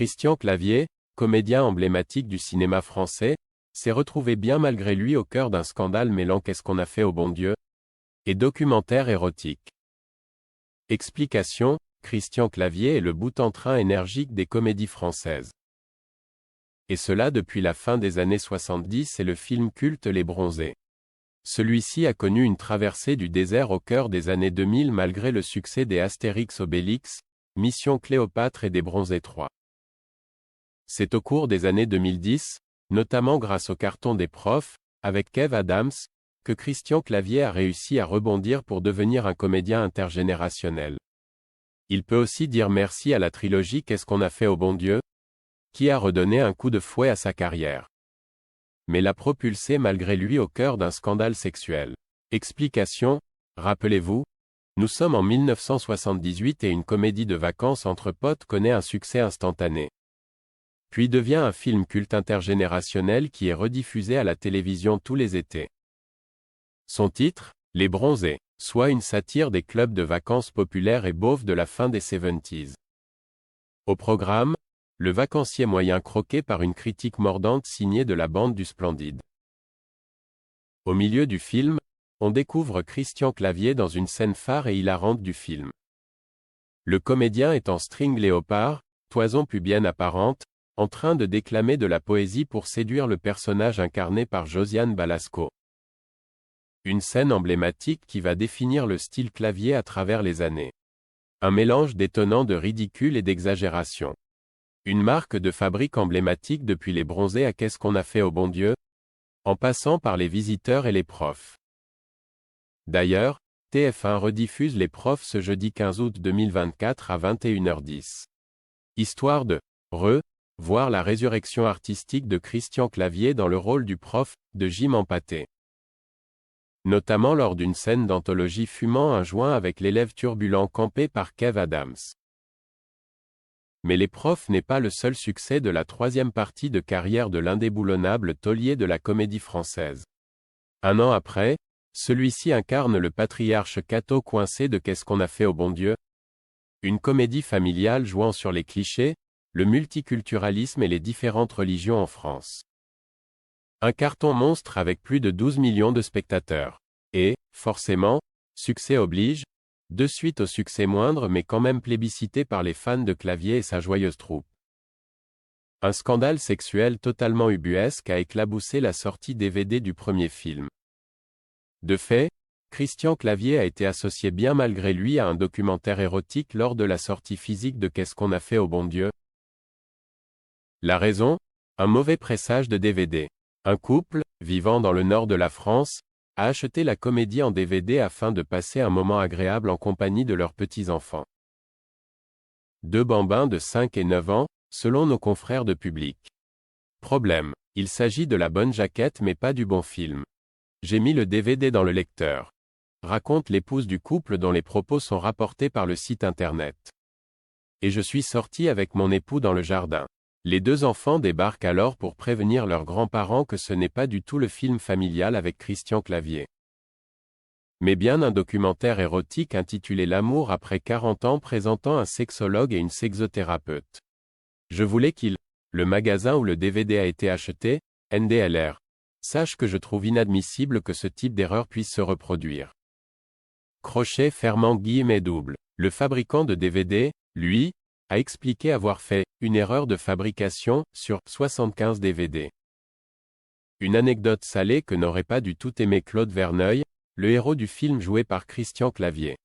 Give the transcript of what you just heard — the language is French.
Christian Clavier, comédien emblématique du cinéma français, s'est retrouvé bien malgré lui au cœur d'un scandale mêlant Qu'est-ce qu'on a fait au bon Dieu et documentaire érotique. Explication, Christian Clavier est le boute-en-train énergique des comédies françaises. Et cela depuis la fin des années 70 et le film culte Les Bronzés. Celui-ci a connu une traversée du désert au cœur des années 2000 malgré le succès des Astérix Obélix, Mission Cléopâtre et des Bronzés 3. C'est au cours des années 2010, notamment grâce au carton des profs, avec Kev Adams, que Christian Clavier a réussi à rebondir pour devenir un comédien intergénérationnel. Il peut aussi dire merci à la trilogie Qu'est-ce qu'on a fait au bon Dieu, qui a redonné un coup de fouet à sa carrière. Mais l'a propulsé malgré lui au cœur d'un scandale sexuel. Explication, rappelez-vous, nous sommes en 1978 et une comédie de vacances entre potes connaît un succès instantané. Puis devient un film culte intergénérationnel qui est rediffusé à la télévision tous les étés. Son titre, Les Bronzés, soit une satire des clubs de vacances populaires et beaufs de la fin des 70s. Au programme, le vacancier moyen croqué par une critique mordante signée de la bande du Splendide. Au milieu du film, on découvre Christian Clavier dans une scène phare et hilarante du film. Le comédien est en string léopard, toison pubienne apparente, en train de déclamer de la poésie pour séduire le personnage incarné par Josiane Balasco. Une scène emblématique qui va définir le style Clavier à travers les années. Un mélange détonnant de ridicule et d'exagération. Une marque de fabrique emblématique depuis Les Bronzés à Qu'est-ce qu'on a fait au bon Dieu, en passant par Les Visiteurs et Les Profs. D'ailleurs, TF1 rediffuse Les Profs ce jeudi 15 août 2024 à 21h10. Histoire de voir la résurrection artistique de Christian Clavier dans le rôle du prof, de Jim Empaté. Notamment lors d'une scène d'anthologie fumant un joint avec l'élève turbulent campé par Kev Adams. Mais Les Profs n'est pas le seul succès de la troisième partie de carrière de l'indéboulonnable taulier de la comédie française. Un an après, celui-ci incarne le patriarche Cato coincé de Qu'est-ce qu'on a fait au bon Dieu ? Une comédie familiale jouant sur les clichés, le multiculturalisme et les différentes religions en France. Un carton monstre avec plus de 12 millions de spectateurs. Et, forcément, succès oblige, de suite au succès moindre mais quand même plébiscité par les fans de Clavier et sa joyeuse troupe. Un scandale sexuel totalement ubuesque a éclaboussé la sortie DVD du premier film. De fait, Christian Clavier a été associé bien malgré lui à un documentaire érotique lors de la sortie physique de Qu'est-ce qu'on a fait au bon Dieu ? La raison ? Un mauvais pressage de DVD. Un couple, vivant dans le nord de la France, a acheté la comédie en DVD afin de passer un moment agréable en compagnie de leurs petits-enfants. Deux bambins de 5 et 9 ans, selon nos confrères de Public. Problème, il s'agit de la bonne jaquette mais pas du bon film. J'ai mis le DVD dans le lecteur. Raconte l'épouse du couple dont les propos sont rapportés par le site internet. Et je suis sorti avec mon époux dans le jardin. Les deux enfants débarquent alors pour prévenir leurs grands-parents que ce n'est pas du tout le film familial avec Christian Clavier. Mais bien un documentaire érotique intitulé L'amour après 40 ans présentant un sexologue et une sexothérapeute. Je voulais le magasin où le DVD a été acheté, NDLR, sache que je trouve inadmissible que ce type d'erreur puisse se reproduire. Crochet fermant guillemets double. Le fabricant de DVD, lui, a expliqué avoir fait une erreur de fabrication sur 75 DVD. Une anecdote salée que n'aurait pas du tout aimé Claude Verneuil, le héros du film joué par Christian Clavier.